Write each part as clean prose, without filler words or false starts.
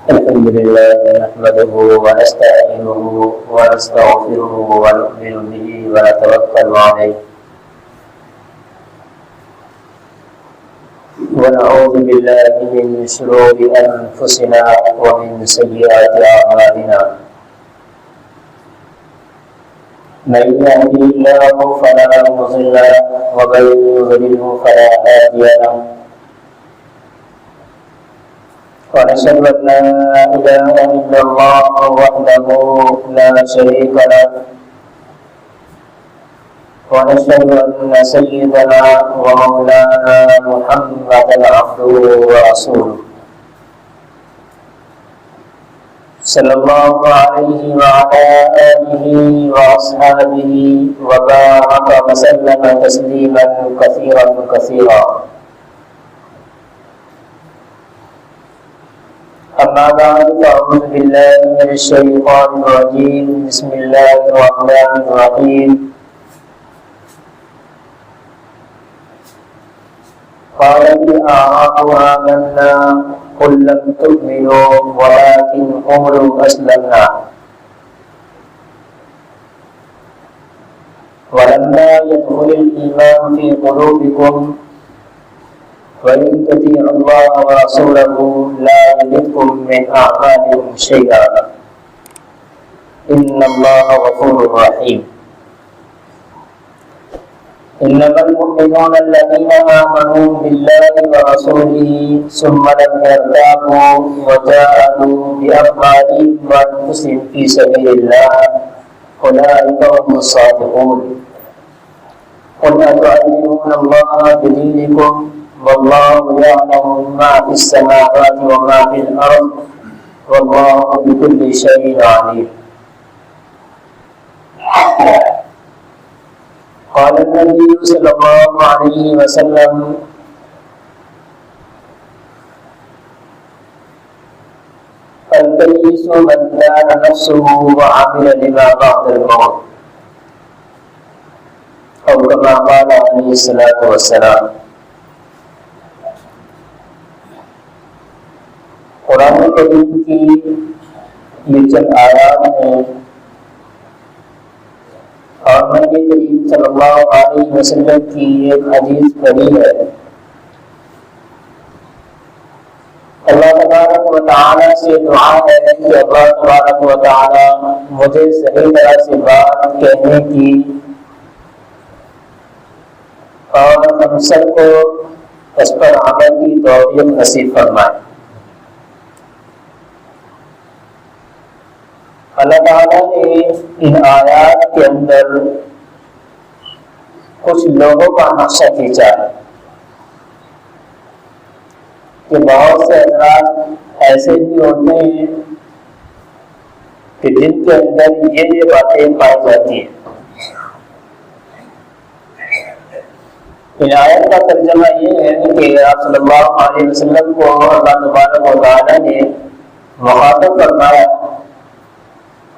الحمد لله نحمده ونستعينه ونستغفره ونؤمن به ونتوكل عليه ونعوذ بالله من شرور أنفسنا ومن سيئات أعمالنا من يهده الله فلا مضل له ومن يضلله فلا هادي له ونشهد أن لا إله إلا الله وحده لا شريك له ونشهد أن سيدنا ومولانا محمدا عبده ورسوله صلى الله عليه وعلى آله وأصحابه وبارك وسلم تسليما كثيرا كثيرا. أما بعد فأعوذ بالله من الشيطان الرجيم. بسم الله الرحمن الرحيم. قالت الأعراب آمنا قل لم تؤمنوا ولكن قولوا أسلمنا ولما يدخل الإيمان في قلوبكم وإن تطيعوا الله ورسوله لا يلدكم من أعمالكم شيئا إن الله غفور رحيم. إنما المؤمنون الذين آمنوا بالله ورسوله ثم لم يرتابوا وجاهدوا بأموالهم وأنفسهم في سبيل الله أولئك هم الصادقون. قل أتعلمون الله بدينكم والله يعلم ما في السماوات وما في الأرض والله بكل شيء عليم. قال النبي صلى الله عليه وسلم الكيس من دان نفسه وعمل لما بعد الموت أو كما قال عليه الصلاة والسلام. قرآن کریم کی یہ چند آیات ہیں اور نبی کریم صلی اللہ علیہ وسلم کی ایک حدیث پڑھی ہے. اللہ تبارک و تعالی سے دعا ہے کہ اللہ تبارک و تعالی مجھے صحیح طرح سے بات کہنے کی اور ہم سب کو اس پر عمل کی توفیق نصیب فرمائے. اللہ تعالیٰ نے ان آیات کے اندر کچھ لوگوں کا نقشہ کھینچا ہے کہ بہت سے حضرات ایسے بھی ہوتے ہیں کہ جن کے اندر یہ باتیں پائی جاتی ہیں. ان آیات کا ترجمہ یہ ہے کہ آپ صلی اللہ علیہ وسلم کو اللہ تبارک و تعالیٰ نے مخاطب فرمایا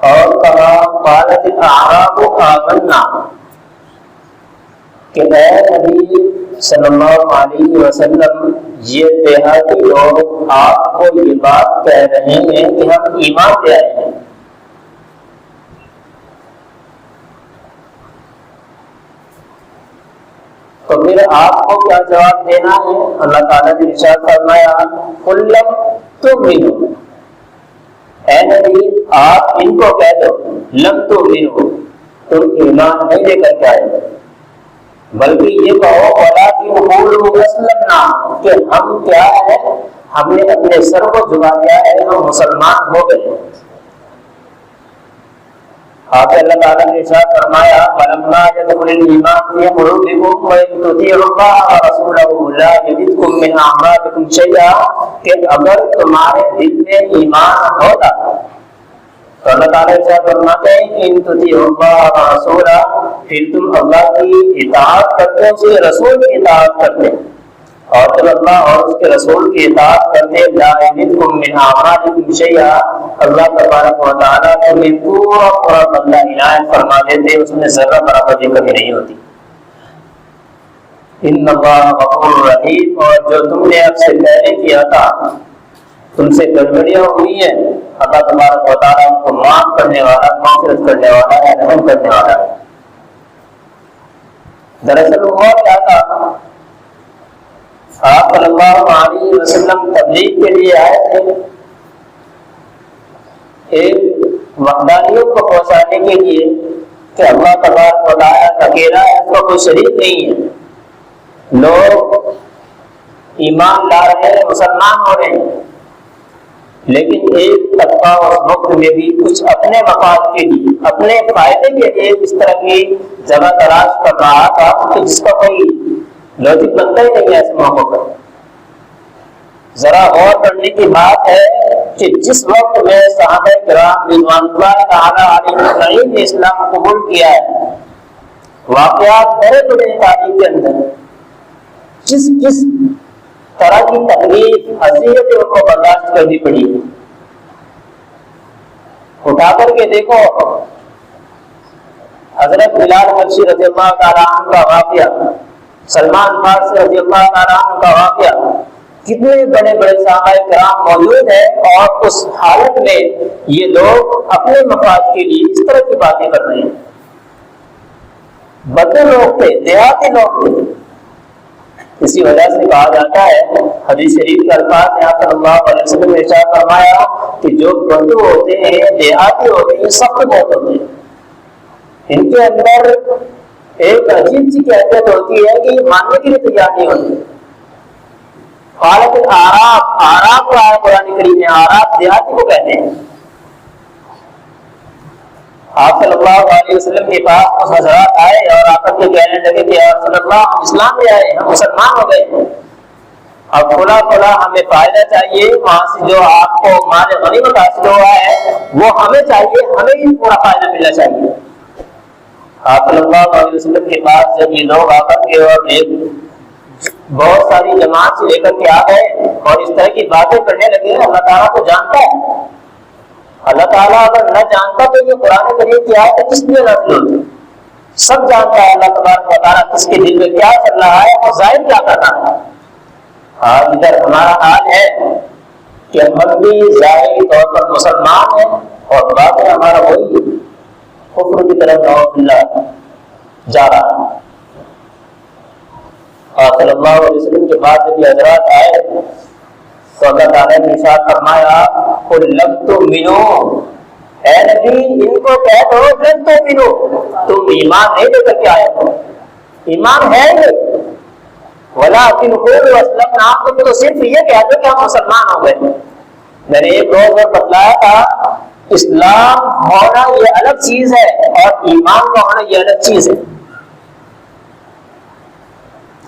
اور کہا قالت الاعراب آمنا کہ اے نبی صلی اللہ علیہ وسلم یہ دیہاتی لوگ آپ کو یہ بات کہہ رہے ہیں کہ ہم ایمان لے آئے ہیں. تو پھر آپ کو کیا جواب دینا ہے؟ اللہ تعالیٰ نے ارشاد فرمایا قل لم تؤمنوا، اے نبی آپ ان کو کہہ دو لم تؤمنوا تم ایمان نہیں لے کر کے آئے، بلکہ یہ کہو ولکن قولوا اسلمنا کہ ہم کیا ہے، ہم نے اپنے سر کو جھکا دیا ہے، ہم مسلمان ہو گئے. آگے اللہ تعالیٰ نے ارشاد فرمایا ولما يدخل الایمان فی قلوبکم وان تطیعوا الله ورسوله لا یلدکم من اعمالکم شیئا کہ اگر تمہارے دل میں ایمان ہوتا تو اللہ تعالیٰ ارشاد فرماتے ہیں ان تطیعوا الله ورسوله پھر تم اللہ کی اطاعت کرتے ہو، اس رسول کی اطاعت کرتے اور جب اللہ اور اس کے رسول کی اطاعت کرتے لا یلدکم من اعمالکم شیئا اللہ تبارک و تعالیٰ تمہیں پورا پورا بدلہ عنایت فرما دیتے، اس میں ذرہ برابر بھی کمی نہیں ہوتی. ان اللہ غفور رحیم، اور جو تم نے اب سے پہلے کیا تھا تم سے گڑبڑیاں ہوئی ہیں، اللہ تبارک و تعالیٰ ان کو معاف کرنے والا، مغفرت کرنے والا ہے، رحم کرنے والا ہے۔ دراصل ہوا کیا تھا، آپ صلی اللہ علیہ وسلم تبلیغ کے لیے آئے تھے، ایک وحدانیت کو پہنچانے کے لیے کہ اللہ تبارک و تعالیٰ اکیلا ہے، اس کا کوئی شریک نہیں ہے۔ لوگ ایمان لا رہے ہیں، مسلمان ہو رہے ہیں، لیکن ایک طبقہ اس وقت میں بھی کچھ اپنے مفاد کے لیے، اپنے فائدے کے لیے اس طرح کی جگہ تلاش کر رہا تھا کہ جس کا کوئی لوجک بنتا ہی نہیں ہے ایسے موقع پر۔ ذرا غور کرنے کی بات ہے کہ جس وقت میں صحابہ کرام رضوان اللہ تعالیٰ علیہم نے اسلام قبول کیا ہے، واقعات بڑے بڑے تاریخ کے اندر کس طرح کی تکلیف اذیتیں ان کو برداشت کرنی پڑی۔ اٹھا کر کے دیکھو حضرت بلال حبشی رضی اللہ تعالیٰ عنہ کا واقعہ، سلمان فارسی رضی اللہ تعالیٰ عنہ کا واقعہ، کتنے بڑے بڑے صحابہ کرام موجود ہیں اور اس حالت میں یہ لوگ اپنے مفاد کے لیے اس طرح کی باتیں کر رہے ہیں۔ بدو لوگ تھے، دیہاتی لوگ تھے۔ اسی وجہ سے کہا جاتا ہے، حدیث شریف کے الفاظ یہاں صلی اللہ علیہ وسلم نے ارشاد فرمایا کہ جو بدو ہوتے ہیں، دیہاتی ہوتے ہیں، سخت بہت ہوتے ہیں، ان کے اندر ایک عجیب سی کیفیت ہوتی ہے کہ ماننے کے لیے تیار نہیں ہوتے۔ خالق آراب کو آیا قرآن کریم میں، آراب دیہاتی کو کہتے ہیں۔ آپ صلی اللہ علیہ وسلم کے پاس کچھ حضرات آئے اور آ کر کے کہنے لگے کہ یا رسول اللہ، ہم اسلام لے آئے، ہم مسلمان ہو گئے، اب کھلا ہمیں فائدہ چاہیے، وہاں سے جو آپ کو مال غنیمت حاصل ہوا ہے وہ ہمیں چاہیے، ہمیں ہی پورا فائدہ ملنا چاہیے۔ آپ صلی اللہ علیہ وسلم کے پاس جب یہ لوگ آ کر کے اور بہت ساری جماعت سے لے کر کے آ گئے اور اس طرح کی باتیں کرنے لگے، اللہ تعالیٰ کو جانتا ہے، اللہ تعالیٰ اگر نہ جانتا تو یہ قرآن کریم کی آیت کس لیے نازل ہوتی؟ سب جانتا ہے اللہ تبارک و تعالیٰ کس کے دل میں کیا چل رہا ہے اور ظاہر کیا کر رہا ہے۔ آج ادھر ہمارا حال ہے کہ ہم بھی ظاہری طور پر مسلمان ہیں اور بات ہمارا وہی کفر کی طرف نعوذ باللہ جا رہا ہے۔ اور صلی اللہ علیہ وسلم کے بعد جب یہ حضرات آئے تو اللہ تعالیٰ نے ارشاد فرمایا قل لم تؤمنوا، اے نبی ان کو کہہ دو لم تؤمنوا، تم ایمان نہیں لے کر کے آئے ہو، ایمان ہے نہیں، ولکن قولوا اسلمنا، تم تو صرف یہ کہہ دو کہ ہم مسلمان ہو گئے۔ میں نے ایک روز اور بتلایا تھا، اسلام ہونا یہ الگ چیز ہے اور ایمان کا ہونا یہ الگ چیز ہے۔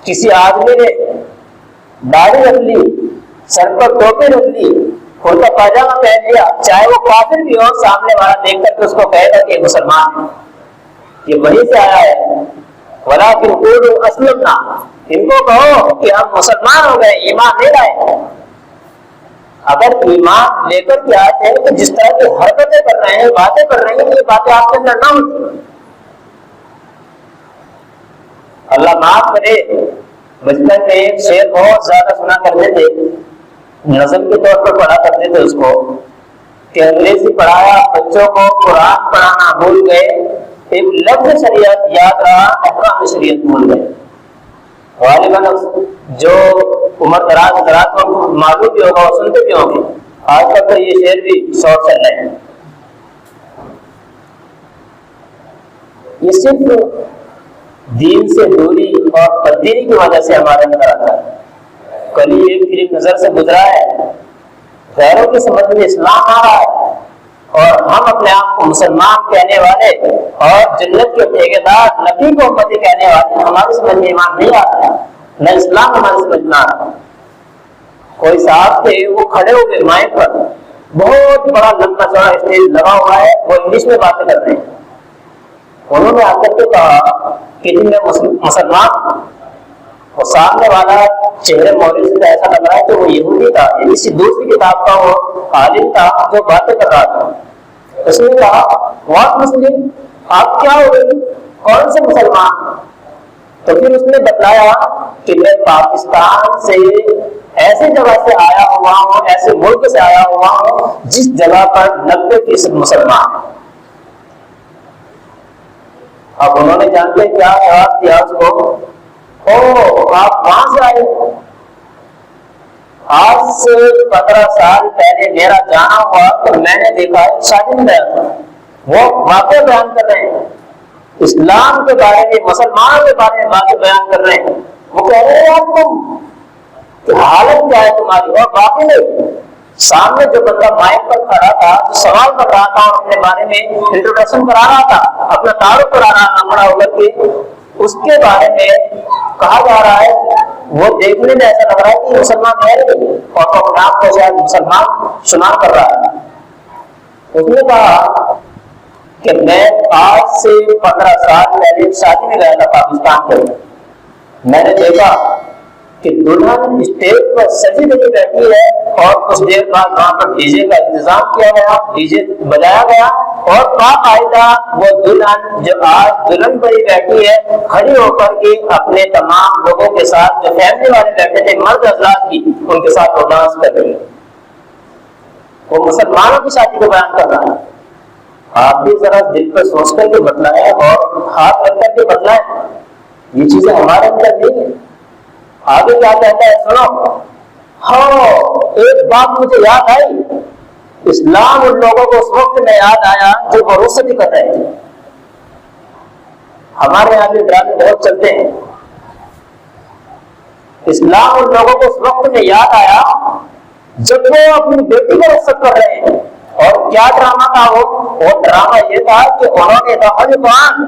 کسی آدمی نے داڑھی رکھ لی، سر پر ٹوپی رکھ لی، کرتا پاجامہ پہن لیا، چاہے وہ کافر بھی ہو، سامنے والا دیکھ کر کے اس کو کہے گا کہ مسلمان ہے، یہ وہیں سے آیا ہے۔ ولیکن قولوا اسلمنا، ان کو کہو کہ ہم مسلمان ہو گئے، ایمان نہیں لائے۔ اگر ایمان لے کر کے آتے ہیں تو جس طرح کی حرکتیں کر رہے ہیں، باتیں کر رہے ہیں، یہ باتیں آپ کے اندر نہ ہوتی۔ اللہ معاف کرے، بچپن میں ایک شعر بہت زیادہ سنا کرتے تھے، نظم کے طور پر پڑھا کرتے تھے اس کو، کہ انگریزی پڑھایا بچوں کو، قرآن پڑھانا بھول گئے، ایک لفظ شریعت یاد رہا، احکام شریعت بھول گئے۔ غالباً جو عمر دراز حضرات کو معلوم بھی ہوگا اور سنتے بھی ہوں گے، آج تک تو یہ شعر بھی شوق چل رہے ہیں۔ یہ صرف دین سے دوری اور بددینی کی وجہ سے ہمارے اندر آتا ہے۔ کل ہی ایک فلم نظر سے گزرا ہے، غیروں کی سمجھ میں اسلام آ رہا ہے اور ہم اپنے آپ کو مسلمان کہنے والے اور جنت کے ٹھیکیدار نبی کو امتی کہنے والے، ہماری سمجھ میں ایمان نہیں آتا ہے، نہ اسلام ہماری سمجھ میں آ رہا ہے۔ کوئی صاحب تھے، وہ کھڑے ہوئے مائک پر، بہت بڑا لمبا چوڑا اسٹیج لگا ہوا ہے، وہ انگلش میں باتیں کر رہے ہیں۔ انہوں نے آ کر کے کہا کہ جی میں مسلمان، اور سامنے والا چہرے مولوی سے ایسا لگ رہا ہے کہ وہ یہودی تھا، کسی دوسری کتاب کا وہ عالم تھا جو باتیں کر رہا تھا۔ اس نے کہا واٹ مسلم، آپ کیا ہو گئی، کون سے مسلمان؟ تو پھر اس نے بتلایا کہ میں پاکستان سے ایسی جگہ سے آیا ہوا ہوں، ایسے ملک سے آیا ہوا ہوں جس جگہ پر 90% مسلمان ہیں۔ اب انہوں نے جانتے کیا جواب دیا اس کو، او آپ وہاں سے آئے ہو؟ آج سے 15 سال پہلے میرا جانا ہوا تو میں نے دیکھا ہے شادی میں گیا تھا، وہ واقعہ بیان کر رہے ہیں، اسلام کے بارے میں، مسلمانوں کے بارے میں باتیں بیان کر رہے ہیں۔ وہ کہہ رہے ہیں آپ تم حالت کیا ہے تمہاری، اور باقی نہیں۔ سامنے جو بندہ مائک پر کھڑا تھا، جو سوال کر رہا تھا اور اپنے بارے میں انٹروڈکشن کرا رہا تھا، اپنا تعارف کرا رہا تھا کھڑا ہو کر کے، اس کے بارے میں کہا جا رہا ہے وہ دیکھنے میں ایسا لگ رہا ہے کہ مسلمان ہے نہیں، اور وہ اپنے آپ کو شاید مسلمان شمار کر رہا ہے۔ اس نے کہا کہ میں آج سے 15 سال پہلے شادی میں گیا تھا پاکستان کے، میں نے دیکھا کہ دلہن اسٹیج پر سجی بجی بیٹھی ہے اور کچھ دیر بعد وہاں پر ڈی جے کا انتظام کیا گیا، ڈی جے بجایا گیا، اور باقاعدہ وہ دلہن جو آج دلہن پر ہی بیٹھی ہے کھڑی ہو کر کے اپنے تمام لوگوں کے ساتھ، جو فیملی والے بیٹھے تھے مرد حضرات بھی، ان کے ساتھ وہ ڈانس کر رہی ہے۔ وہ مسلمانوں کی شادی کو بیان کر رہا ہے۔ آپ بھی ذرا دل پر سوچ کر کے بتلائیں اور ہاتھ رکھ کر کے بتلائیں، یہ چیزیں ہمارے اندر نہیں ہیں۔ آگے کیا کہتا ہے سنو، ہاں ایک بات مجھے یاد آئی، اسلام ان لوگوں کو اس وقت میں یاد آیا جو وہ رخصتی کر رہے تھے۔ ہمارے یہاں بھی ڈرامے بہت چلتے ہیں۔ اسلام ان لوگوں کو اس وقت میں یاد آیا جب وہ اپنی بیٹی کو رخصت کر رہے ہیں۔ اور کیا ڈرامہ تھا وہ ڈرامہ یہ تھا کہ انہوں نے قرآن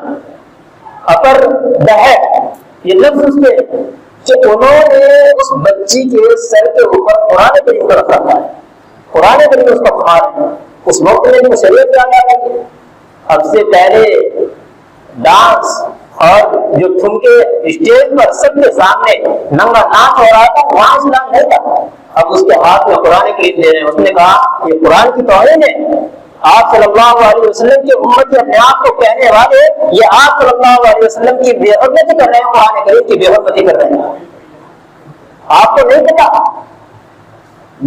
اپر دہر، یہ لفظ اس کے کہ انہوں نے اس بچی کے سر کے اوپر قرآن کریم کو رکھ رکھا ہے، قرآن کریم اس کا کمار ہے۔ اس موقع میں جو شریعت یاد آ گئی، اب سے پہلے ڈانس اور جو ٹھمکے اسٹیج پر سب کے سامنے ننگا ناچ ہو رہا تھا، وہاں اسلام نہیں تھا۔ اب اس کے ہاتھ میں قرآن کریم دے رہے ہیں۔ اس نے کہا یہ قرآن کی توہین ہے، آپ صلی اللہ علیہ وسلم کی امت کے اپنے آپ کو کہنے والے یہ آپ صلی اللہ علیہ وسلم کی بے حرمتی کر رہے ہیں، قرآن کریم کی بے حرمتی کر رہے ہیں۔ آپ کو نہیں پتا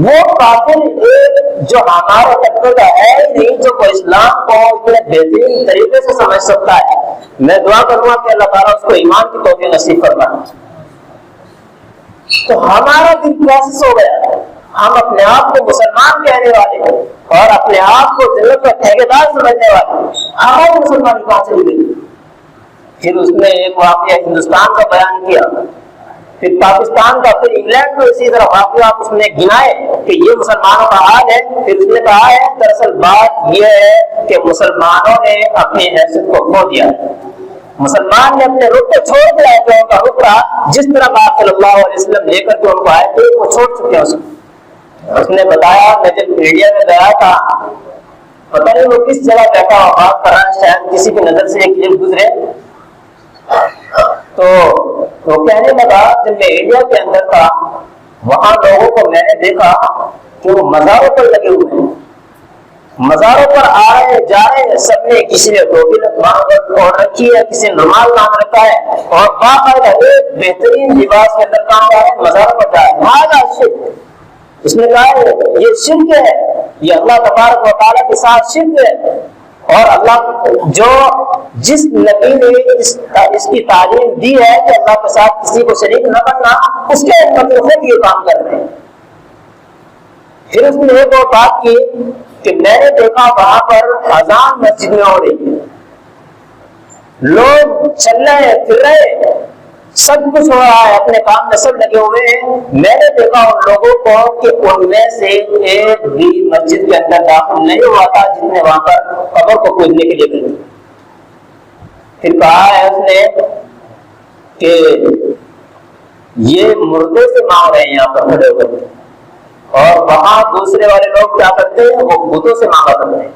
وہ کافر ایک جو ہمارے طبقے کا ہے نہیں، جو وہ اسلام کو اتنے بہترین طریقے سے سمجھ سکتا ہے۔ میں دعا کروں گا کہ اللہ تعالیٰ اس کو ایمان کی توفیق نصیب فرمائے۔ تو ہمارا دل کیسے سو گیا، ہم اپنے آپ کو مسلمان کہنے والے اور اپنے آپ کو جنت کا ٹھیکیدار سمجھنے والے، ہماری مسلمانی کہاں سے ملی؟ پھر اس نے ایک واقعہ ہندوستان کا بیان کیا، پھر پاکستان کا، پھر انگلینڈ کو اسی طرح واقعات اس نے گنائے کہ یہ مسلمانوں کا حال ہے۔ پھر اس نے کہا ہے دراصل بات یہ ہے کہ مسلمانوں نے اپنی حیثیت کو کھو دیا ہے، مسلمان نے اپنے رخ کو چھوڑ دیا ہے، جو ان کا رخ رہا جس طرح آپ صلی اللہ علیہ وسلم لے کر کے ان کو آئے تھے وہ چھوڑ چکے ہیں۔ اس نے بتایا میں جب انڈیا میں گیا تھا، پتہ نہیں وہ کس جگہ بیٹھا ہوا بات کر رہا ہے، شاید کسی کی نظر سے ایک کلپ گزرے تو وہ کہنے لگا جب میں انڈیا کے اندر تھا وہاں لوگوں کو میں نے دیکھا کہ وہ مزاروں پر لگے ہوئے ہیں، مزاروں پر آ رہے جا رہے ہیں، سب نے کسی نے ٹوپی اوڑھ رکھی ہے، کسی نے رومال باندھ رکھا ہے، اور باقاعدہ ایک بہترین لباس کے اندر کام کر رہے ہیں، مزاروں پر جا رہے ہیں۔ ہاں شرک، اس نے کہا یہ شرک ہے، یہ اللہ تبارک و تعالیٰ کے ساتھ شرک ہے، اور اللہ جو جس نبی نے اس کی تعلیم دی ہے کہ اللہ کے ساتھ کسی کو شریک نہ بننا، اس کے امت خود یہ کام کر رہے ہیں۔ پھر اس نے ایک اور بات کی کہ میں نے دیکھا وہاں پر اذان مسجد میں ہو رہی ہے، لوگ چل رہے پھر رہے، سب کچھ ہو رہا ہے، اپنے کام میں سب لگے ہوئے ہیں۔ میں نے دیکھا ان لوگوں کو کہ ان میں سے ایک بھی مسجد کے اندر داخل نہیں ہوا تھا جتنے وہاں پر قبر کو پوجنے کے لیے گئے۔ پھر کہا ہے اس نے کہ یہ مردے سے مانگ رہے ہیں یہاں پر کھڑے ہو کر، اور وہاں دوسرے والے لوگ کیا کرتے ہیں وہ بتوں سے مانگا کرتے ہیں۔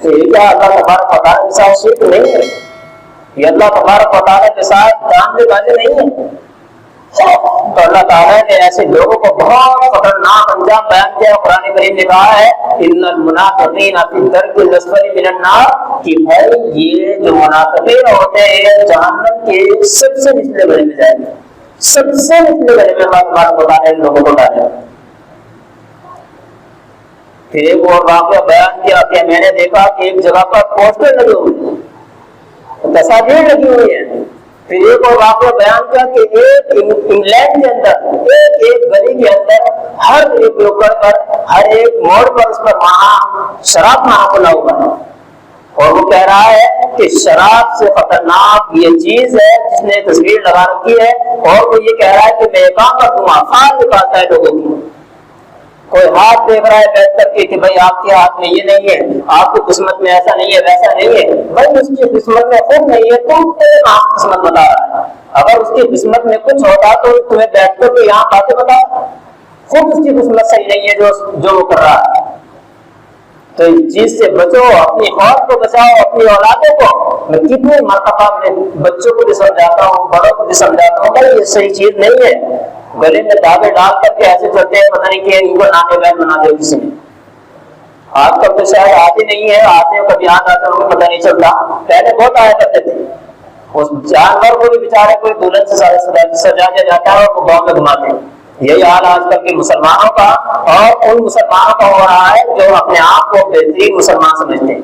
تو یہ کیا اللہ تبارک و تعالیٰ کے ساتھ شرک نہیں ہے؟ یہ اللہ تبارک و تعالیٰ کے ساتھ دامنے بازی نہیں ہے؟ تو اللہ تعالیٰ نے ایسے لوگوں کو بہت خطرناک انجام بیان کیا۔ قرآن کریم نے کہا ہے ان المنافقین فی الدرک الاسفل من النار کہ بھائی یہ جو منافقین ہوتے ہیں جہنم کے سب سے نچلے گڑے میں جائیں گے، سب سے نچلے گڑے میں اللہ بتا رہے ہیں لوگوں کو ڈالے۔ پھر ایک اور واقعہ بیان کیا کہ میں نے دیکھا کہ ایک جگہ پر پوسٹر لگے ہوئے ہیں، تصاویر لگی ہوئی ہیں۔ پھر ایک اور واقعہ بیان کیا کہ ایک انگلینڈ کے اندر ایک گلی کے اندر ہر ایک نکڑ پر، ہر ایک موڑ پر اس پر وہاں شراب خانہ کھلا ہوا ہے، اور وہ کہہ رہا ہے کہ شراب سے خطرناک یہ چیز ہے جس نے تصویر لگا رکھی ہے، اور وہ یہ کہہ رہا ہے کہ میں کام کا دھواں خال نکالتا ہے لوگوں کی۔ کوئی ہاتھ دیکھ رہا ہے بیٹھ کر کے کہ بھائی آپ کے ہاتھ میں یہ نہیں ہے، آپ کی قسمت میں ایسا نہیں ہے، ویسا نہیں ہے۔ بھائی اس کی قسمت میں خود نہیں ہے، تم آپ قسمت بتا رہا ہے۔ اگر اس کی قسمت میں کچھ ہوتا تو تمہیں بیٹھ کر کے یہاں باتیں بتا، خود اس کی قسمت صحیح نہیں ہے جو وہ کر رہا ہے۔ تو اس چیز سے بچو، اپنی قوم کو بچاؤ، اپنی اولادوں کو۔ میں کتنے مرتبہ میں بچوں کو بھی سمجھاتا ہوں، بڑوں کو بھی سمجھاتا ہوں، بھائی یہ صحیح چیز نہیں ہے۔ گلے میں دھاگے ڈال کر کے ایسے چلتے ہیں، پتہ نہیں کہ ان کو نانے بہن بنا دے کسی نے۔ آج کل تو شاید آتے نہیں ہے، آتے ہیں کبھی یاد آتے ہیں، پتہ نہیں چلتا۔ پہلے بہت آیا کرتے تھے۔ اس جانور کو بھی بیچارے کوئی دلہن سے سجا دیا جاتا ہے اور وہ گاؤں میں گھماتے ہیں۔ یہی حال آج کل کے مسلمانوں کا، اور ان مسلمانوں کا ہو رہا ہے جو اپنے آپ کو بہترین مسلمان سمجھتے ہیں۔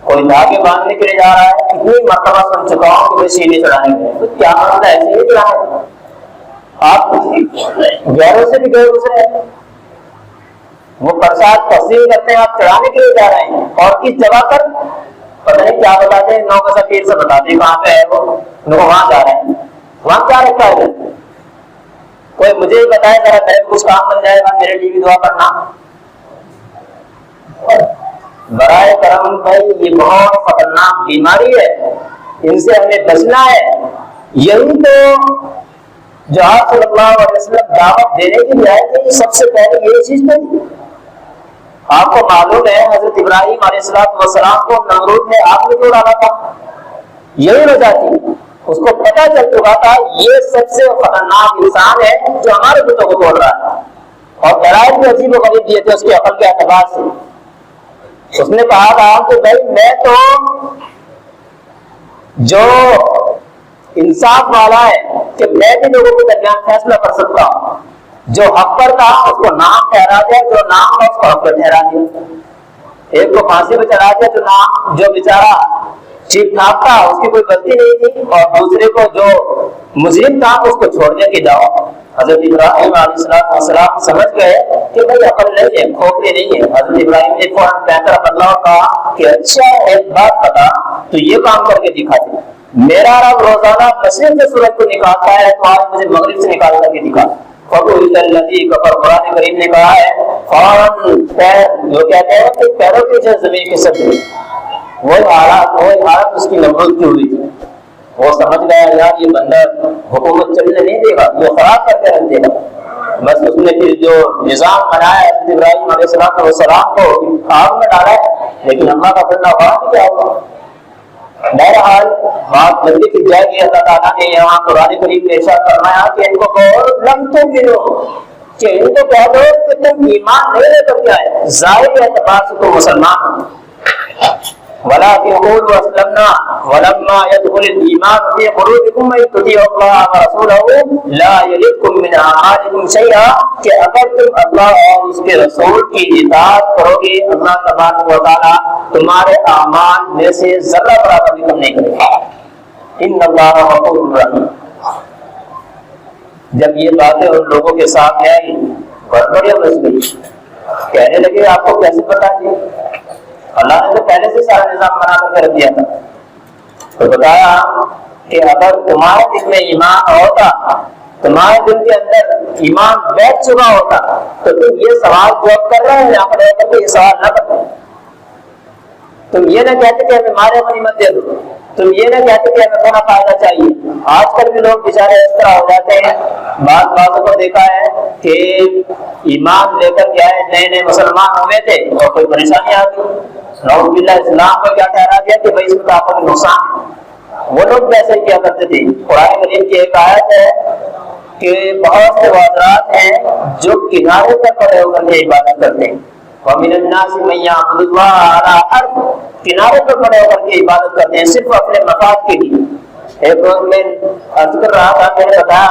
کوئی دھاگے باندھنے کے لیے جا رہا ہے، کتنی مرتبہ سن چکا ہوں کہ وہ سینے چڑھانے میں، کیا مسئلہ ہے؟ ایسے ہی چڑھانے آپ غیروں سے بھی گئے گزرے ہیں، وہ پرساد تقسیم کرتے ہیں، آپ چڑھانے کے لیے جا رہے ہیں، اور کس جگہ پر پتہ نہیں کیا بتاتے ہیں، 9 کا پیر سے بتاتے ہیں کہاں پہ ہے وہ، وہاں جا رہے ہیں۔ وہاں کیا رکھا ہے؟ کوئی مجھے ہی بتائے ذرا، میرے کچھ کام بن جائے گا، میرے لیے بھی دعا کرنا۔ برائے کرم بھائی یہ بہت خطرناک بیماری ہے، ان سے ہمیں بچنا ہے۔ یہی تو جو آپ صلی اللہ علیہ وسلم دعوت دینے کی آئے تھے، سب سے پہلے یہی چیز تو تھی۔ آپ کو معلوم ہے حضرت ابراہیم علیہ السلام کو نمرود نے آگ میں کیوں ڈالا تھا؟ یہی وجہ تھی، اس کو پتہ چل چکا تھا یہ سب سے خطرناک انسان ہے جو ہمارے بتوں کو توڑ رہا ہے، اور دلائل بھی عجیب و غریب دیے تھے اس کی عقل کے اعتبار سے۔ اس نے کہا تھا کہ بھائی میں تو جو انصاف والا ہے کہ میں بھی لوگوں کے درمیان فیصلہ کر سکتا ہوں، جو حق پر تھا اس کو نام ٹھہرا دیا، جو نام تھا اس کو حق پر ٹھہرا دیا۔ ایک کو پھانسی پہ چڑھا دیا جو بیچارہ ٹھیک ٹھاک تھا، اس کی کوئی غلطی نہیں تھی، اور دوسرے کو جو مجرم تھا اس کو چھوڑ دیا کہ جاؤ۔ حضرت ابراہیم علیہ السلام سمجھ گئے کہ بھائی عقل نہیں ہے، کھوپڑی نہیں ہے۔ حضرت ابراہیم نے فوراً فیصلہ بدلا اور کہا کہ اچھا ایک بات بتا، تو یہ کام کر کے دکھا دے، میرا رب روزانہ مشرق سے سورج کو نکالتا ہے، تو آج مجھے مغرب سے نکال کر کے دکھا۔ قرآن کریم نے کہا ہے فوراً پیر، جو کہتے ہیں کہ پیروں کے جو زمین کے سب وہی حالت اس کی نمرود کی ہوئی تھی۔ وہ سمجھ گیا یار یہ بندہ حکومت چلنے نہیں دے گا، وہ خراب کر کے رکھ دے گا۔ بس اس نے پھر جو نظام بنایا حضرت ابراہیم علیہ السلام کو آگ میں ڈالا ہے، لیکن اللہ کا بندہ وہاں کیا ہوگا؟ بہرحال بات بدلی کی جائے گی۔ اللہ تعالیٰ نے یہاں قرآن کریم میں ارشاد فرمایا کہ ان کو کہو لم تؤمنوا، کہ ان کو کہہ دو کہ تم ایمان نہیں لے کر کے آئے، ظاہری اعتبار سے تو مسلمان ہو، ولكن قولوا اسلمنا ولما يدخل الايمان في قلوبكم وان تطيعوا الله ورسوله لا يلدكم من اعمالكم شيئا، کہ اگر تم اللہ اور اس کے رسول کی اطاعت کرو گے، اللہ تبارک و تعالی تمہارے اعمال میں سے ذرہ برابر بھی کم نہیں کرے گا۔ ان اللہ غفور رحیم۔ جب یہ باتیں ان لوگوں کے سامنے آئی، گڑبڑیاں مچ گئی، کہنے لگے آپ کو کیسے پتا جی؟ اللہ نے تو پہلے سے سارا نظام بنا کر رکھ دیا تھا۔ تو بتایا کہ اگر تمہارے دل میں ایمان ہوتا، تمہارے دل کے اندر ایمان بیٹھ چکا ہوتا، تو تم یہ سوال جو کر رہے ہیں یہاں پر رہ کر کے یہ سوال نہ کرتے۔ تم یہ نہ کہتے کہ ہمیں مارے منی مت دے دو، تم یہ نہ کہتے کہ ہمیں تھوڑا فائدہ چاہیے۔ آج کل بھی لوگ بیچارے اس طرح ہو جاتے ہیں، بعضوں کو دیکھا ہے کہ ایمان لے کر کے آئے، نئے نئے مسلمان ہوئے تھے اور کوئی پریشانی آ گئی، نعوذ باللہ اسلام کو کیا ٹھہرا دیا کہ بھائی اس میں تو آپ کو نقصان ہے۔ وہ لوگ ویسے کیا کرتے تھے۔ قرآن کریم کی ایک آیت ہے کہ بہت سے حضرات ہیں جو کنارے پر کھڑے ہو کر کے عبادت کرتے ہیں، وَمِنَ النَّاسِ مَن يَعْبُدُ اللَّهَ عَلَىٰ حَرْفٍ، کنارے پر کھڑے ہو کر کے عبادت کرتے ہیں صرف اپنے مفاد کے لیے۔ ایک روز میں عرض کر رہا تھا، میں نے بتایا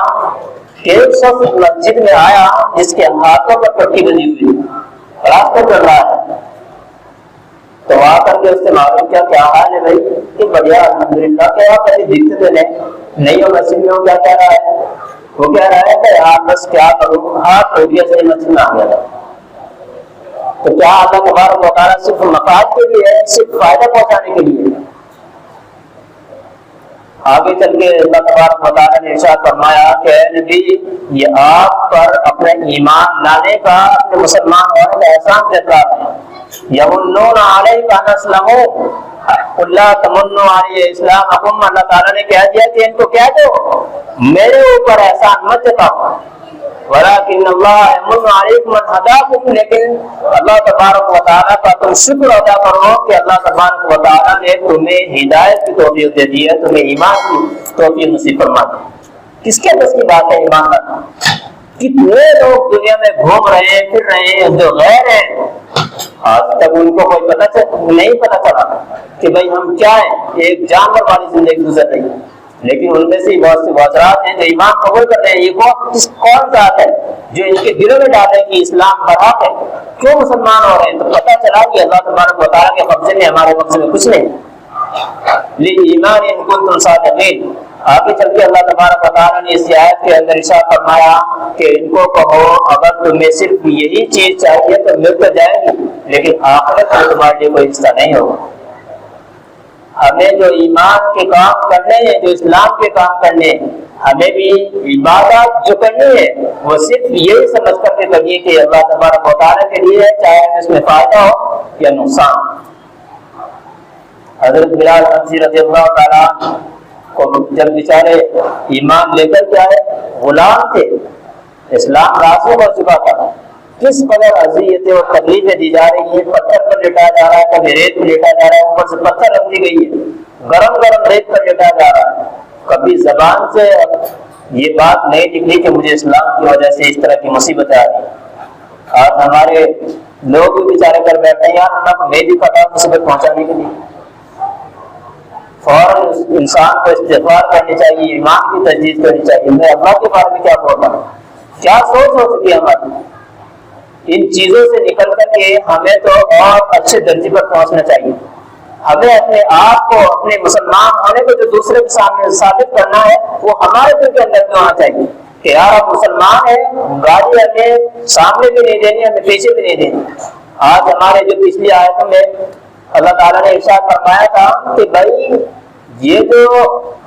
کہ ایک شخص مسجد میں آیا جس کے ہاتھوں پر پٹی بندھی ہوئی، راستہ چل رہا ہے، تو آ کر کے اس سے معلوم کیا حال ہے بھائی؟ کہ بڑھیا الحمدللہ، کیا کبھی دکھتے تو نہیں ہو مسجد میں، ہو کیا کہہ رہا ہے؟ وہ کہہ رہا ہے کہ یار بس کیا کروں، ہاتھ ہو گیا سے مسجد میں آ گیا تھا۔ تو کیا اللہ تبارک و تعالیٰ صرف مفاد کے لیے ہے، صرف فائدہ پہنچانے کے لیے؟ آگے چل کے اللہ تبارک و تعالیٰ نے ارشاد فرمایا کہ اے نبی، یہ آپ پر اپنے ایمان لانے کا، اپنے مسلمان ہونے کا احسان جتا ہے۔ یمنون علیک ان اسلموا قل لا تمنوا علی اسلامکم، اللہ تعالیٰ نے کہہ دیا کہ ان کو کہہ دو میرے اوپر احسان مت جتاؤ، ولکن اللہ یمن علیکم ان ہداکم، لیکن اللہ تبارک و تعالیٰ کا تم شکر ادا کرو کہ اللہ تبارک و تعالیٰ نے تمہیں ہدایت کی توفیق دے دی ہے، تمہیں ایمان کی توفیق نصیب فرما دی۔ کس کے بس کی بات ہے ایمان لانا؟ کتنے لوگ دنیا میں گھوم رہے ہیں، پھر رہے ہیں، جو غیر ہیں، آج تک ان کو کوئی نہیں پتا چلا کہ بھائی ہم کیا ہیں، ایک جانور والی زندگی گزر رہی ہے۔ لیکن ان میں سے بہت سے معذرات ہیں جو ایمان قبول کر رہے ہیں۔ یہ کون ذات ہے جو ان کے دلوں میں ڈالے کہ اسلام برحق ہے، کیوں مسلمان ہو رہے ہیں؟ تو پتہ چلا کہ اللہ تبارک و تعالیٰ کے قبضے میں، ہمارے قبضے میں کچھ نہیں۔ لِلْإِيمَانِ إِن كُنتُمْ صَادِقِينَ، آگے چل کے اللہ تبارک و تعالیٰ نے اس آیت کے اندر ارشاد فرمایا کہ ان کو کہو اگر تمہیں صرف یہی چیز چاہیے تو مل تو جائے گی، لیکن آخرت میں تمہارے لیے کوئی حصہ نہیں ہوگا۔ ہمیں جو ایمان کے کام کرنے ہیں، جو اسلام کے کام کرنے ہیں، ہمیں بھی عبادت جو کرنی ہے وہ صرف یہی سمجھ کر کے کریے کہ اللہ تبارک و تعالیٰ کے لیے ہے، چاہے اس میں فائدہ ہو یا نقصان۔ حضرت بلال حبشی رضی اللہ تعالیٰ کو جب بیچارے ایمان لے کر کے آئے، غلام تھے، اسلام راسخ ہو چکا تھا، کس قدر اذیتیں اور تکلیفیں دی جا رہی ہیں، پتھر پر لٹایا جا رہا ہے، کبھی ریت پر لٹایا جا رہا ہے، اوپر سے پتھر رکھ دی گئی ہے، گرم گرم ریت پر لٹایا جا رہا ہے، کبھی زبان سے یہ بات نہیں نکلی کہ مجھے اسلام کی وجہ سے اس طرح کی مصیبتیں آ رہی ہیں۔ آج ہمارے لوگ بھی بیچارے کر بیٹھے ہیں، یار اللہ کو میں بھی پتا مصیبت پہنچانے کے لیے۔ فوراً انسان کو استغفار کرنی چاہیے، ایمان کی تجدید کرنی چاہیے۔ میں اللہ کے بارے میں کیا بول رہا ہوں، کیا سوچ ہو چکی ہے ہماری؟ ان چیزوں سے نکل کر کے ہمیں تو اور اچھے درجے پر پہنچنا چاہیے۔ ہمیں اپنے آپ کو، اپنے مسلمان ہونے کو جو دوسرے کے سامنے ثابت کرنا ہے، وہ ہمارے دل کے اندر میں ہونا چاہیے کہ یار آپ مسلمان ہیں، گاڑی ہمیں سامنے بھی نہیں دینی، ہمیں پیچھے بھی نہیں دینی۔ آج ہمارے جو پچھلی آیتوں میں اللہ تعالیٰ نے ارشاد فرمایا تھا کہ بھائی یہ جو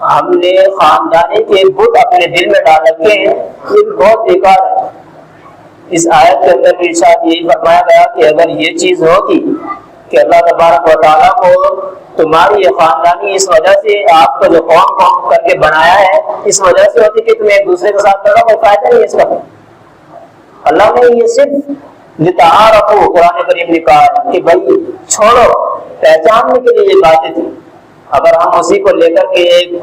ہم نے خاندانی کے بت اپنے دل میں ڈال رکھے ہیں، یہ بہت بیکار ہے۔ اس آیت کے اندر ارشاد یہی فرمایا گیا کہ اگر یہ چیز ہوتی کہ اللہ تبارک و تعالیٰ کو تمہاری یہ خاندانی اس وجہ سے آپ کو جو قوم کر کے بنایا ہے، اس وجہ سے ہوتی کہ تمہیں ایک دوسرے کے ساتھ لڑو، کوئی فائدہ نہیں ہے اس کا۔ اللہ نے یہ صرف لتعارفوا، قرآن کریم نے کہا ہے کہ بھائی چھوڑو، پہچاننے کے لیے یہ باتیں تھی۔ اگر ہم اسی کو لے کر کے ایک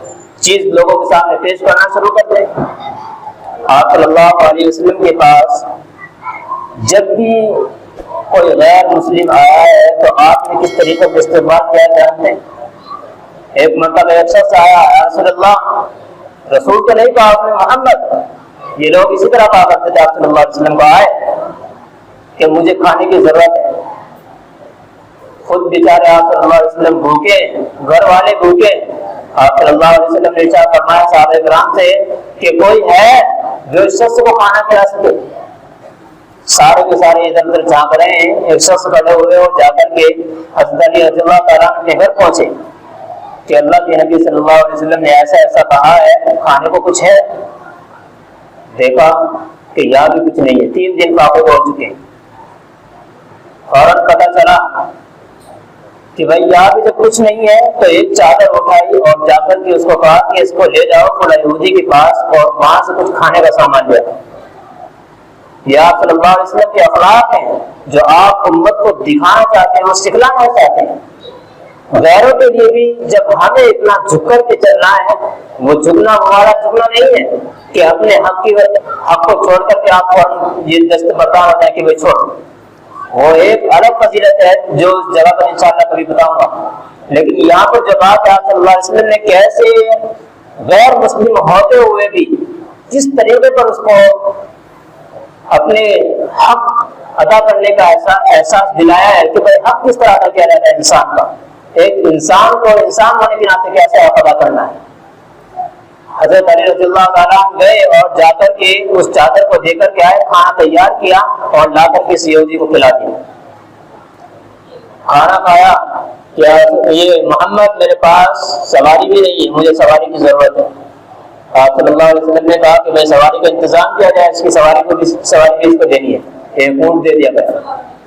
چیز لوگوں کے سامنے پیش کرنا شروع کر دیں، آپ صلی اللہ علیہ وسلم کے پاس جب بھی کوئی غیر مسلم آیا ہے تو آپ نے کس طریقے کا استعمال کیا جانتے ہیں؟ ایک مرتبہ ایک شخص آیا، یا رسول اللہ، رسول تو نہیں کہا، آپ نے محمد، یہ لوگ اسی طرح کہا کرتے تھے۔ آپ صلی اللہ علیہ وسلم کو آئے کہ مجھے کھانے کی ضرورت ہے، خود بیچارے آپ صلی اللہ علیہ وسلم بھوکے، گھر والے بھوکے۔ آپ صلی اللہ علیہ وسلم نے ارشاد فرمایا صحابہ کرام سے کہ کوئی ہے جو اس شخص کو کھانا کھلا سکے؟ سارے کے سارے ادھر ادھر جھانک رہے ہیں، ایک شخص کھڑے ہوئے اور جا کر کے حضرت علی رضی اللہ تعالیٰ کے گھر پہنچے کہ اللہ کے نبی صلی اللہ علیہ وسلم نے ایسا ایسا کہا ہے، کھانے کو کچھ ہے؟ دیکھا کہ یہاں بھی کچھ نہیں ہے، 3 دن فاقے ہو چکے ہیں۔ فوراً پتہ چلا کہ بھائی یہاں بھی جب کچھ نہیں ہے تو ایک چادر اٹھائی اور جا کر کے اس کو کہا کہ اس کو لے جاؤ فلاں یہودی کے پاس اور وہاں سے کچھ کھانے کا سامان لے آؤ۔ یہ آپ صلی اللہ علیہ وسلم کے اخلاق ہیں جو آپ امت کو دکھانا چاہتے ہیں اور سکھلانا چاہتے ہیں۔ غیروں کے لیے بھی جب ہمیں اتنا جھک کر کے چلنا ہے، وہ جھکنا ہمارا جھکنا نہیں ہے کہ اپنے حق کو چھوڑ کر کے آپ کو یہ دست بردار ہوتا ہے کہ بھائی چھوڑ، وہ ایک الگ فضیلت ہے جو اس جگہ پر انشاءاللہ کبھی بتاؤں گا. لیکن یہاں پر جو بات ہے آپ صلی اللہ علیہ وسلم نے کیسے غیر مسلم ہوتے ہوئے بھی جس طریقے پر اس کو اپنے حق ادا کرنے کا احساس دلایا ہے کہ بھائی حق کس طرح ادا کیا جاتا ہے انسان کا, ایک انسان کو انسان ہونے کے ناطے کیسے حق ادا کرنا ہے. حضرت علی رضی اللہ تعالیٰ گئے اور جا کر کے اس چادر کو دے کر کے آئے, کھانا تیار کیا اور لا کر کے اس یہودی کو کھلا دیا. کھانا کھایا, کیا یہ محمد میرے پاس سواری بھی نہیں ہے, مجھے سواری کی ضرورت ہے. آپ صلی اللہ علیہ وسلم نے کہا کہ بھائی سواری کا انتظام کیا جائے, اس کی سواری بھی اس کو دینی ہے. ایک اونٹ دے دیا گیا.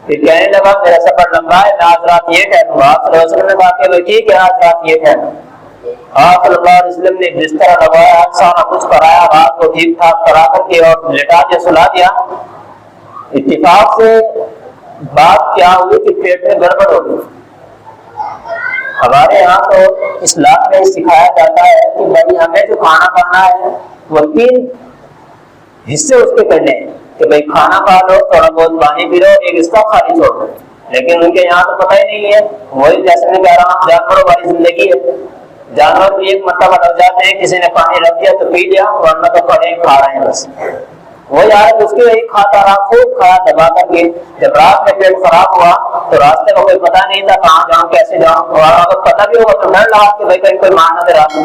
پھر کہنے لگا میرا سفر لمبا ہے, میں آج رات یہ ٹھہروں گا. آپ صلی اللہ علیہ وسلم نے کہا کہ بھائی ٹھیک ہے آج رات یہ ٹھہروں. آپ صلی اللہ علیہ وسلم نے بستر لگایا, سارا کچھ کرایا, رات کو ٹھیک ٹھاک کرا کر کے اور لٹا دیا, سلا دیا. اتفاق سے بات کیا ہوئی کہ پیٹ میں گڑبڑ ہو گئی. ہمارے یہاں تو اسلام میں سکھایا جاتا ہے کہ بھائی ہمیں جو کھانا کھانا ہے وہ 3 حصے اس کے کرنے ہیں کہ بھائی کھانا کھا لو, تھوڑا بہت پانی پی لو, ایک حصہ خالی چھوڑ دو. لیکن ان کے یہاں تو پتہ ہی نہیں ہے. وہی جیسے میں کہہ رہا ہوں جانوروں والی زندگی ہے. جانور بھی ایک مرتبہ لگ جاتے ہیں, کسی نے پانی رکھ دیا تو پی لیا, ورنہ تو کھڑے کھا رہے ہیں بس. وہی آئے اس کے وہی کھاتا رہا, خوب کھایا دبا کر کے. جب رات میں پیٹ خراب ہوا تو راستے کا کوئی پتہ نہیں تھا کہاں جاؤں کیسے جاؤں, اور اگر پتہ بھی ہوگا تو ڈر لگا کہ بھائی کہیں کوئی مارنا دے رات میں.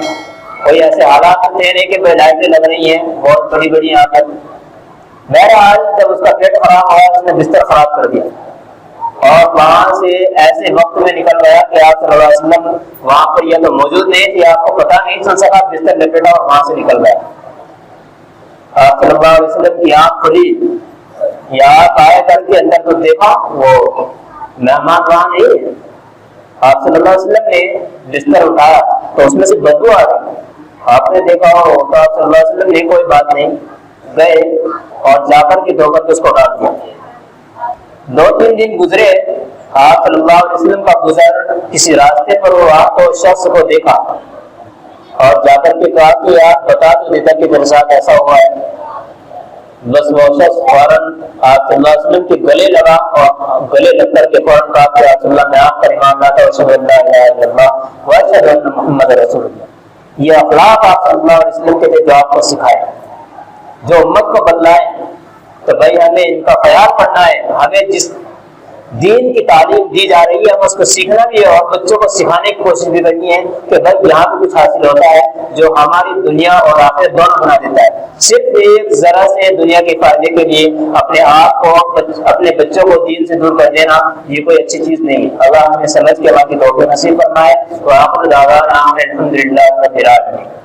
کوئی ایسے حالات تھے نہیں کہ بھائی لائٹیں لگ رہی ہیں بہت بڑی بڑی یہاں پر. بہرحال جب اس کا پیٹ خراب ہوا اس نے بستر خراب کر دیا اور وہاں سے ایسے وقت میں نکل گیا کہ آپ صلی اللہ علیہ وسلم وہاں پر یہ تو موجود نہیں تھی, آپ کو پتہ نہیں چل سکا, بستر لپیٹا اور وہاں سے نکل گیا. آپ صلی اللہ علیہ وسلم کی آنکھ کھلی, یا آپ آئے کر کے اندر تو دیکھا وہ مہمان وہاں نہیں ہے. آپ صلی اللہ علیہ وسلم نے بستر اٹھایا تو اس میں سے بدبو آ رہی. آپ نے دیکھا ہو تو آپ صلی اللہ علیہ وسلم نے کوئی بات نہیں, گئے اور جا کر کے دھو کر کے اس کو ڈال دیا. 2-3 دن گزرے, آپ صلی اللہ علیہ وسلم کا گزر کسی راستے پر وہ آپ کو شخص کو دیکھا اور جا کر کے کہا کہ آپ بتا تو دیتا کہ میرے ساتھ ایسا ہوا ہے. بس وہ شخص فوراً آپ صلی اللہ علیہ وسلم کے گلے لگا اور گلے لگ کر کے فوراً کہا کہ آپ صلی اللہ میں آپ کا ایمان لاتا ہوں, اشہد ان لا الہ الا اللہ و اشہد ان محمد رسول اللہ. یہ اخلاق آپ صلی اللہ علیہ وسلم کے تھے جو آپ کو سکھائے, جو امت کو بدلائے. تو بھائی ہمیں ان کا خیال کرنا ہے. ہمیں جس دین کی تعلیم دی جا رہی ہے ہم اس کو سیکھنا بھی ہے اور بچوں کو سکھانے کی کوشش بھی کرنی ہے کہ بھائی یہاں پہ کچھ حاصل ہوتا ہے جو ہماری دنیا اور آخرت دونوں بنا دیتا ہے. صرف ایک ذرا سے دنیا کے فائدے کے لیے اپنے آپ کو اپنے بچوں کو دین سے دور کر دینا یہ کوئی اچھی چیز نہیں ہے. اللہ ہمیں سمجھ کے اللہ کی توفیق نصیب فرمائے. وآخر دعوانا الحمد للہ رب العالمین.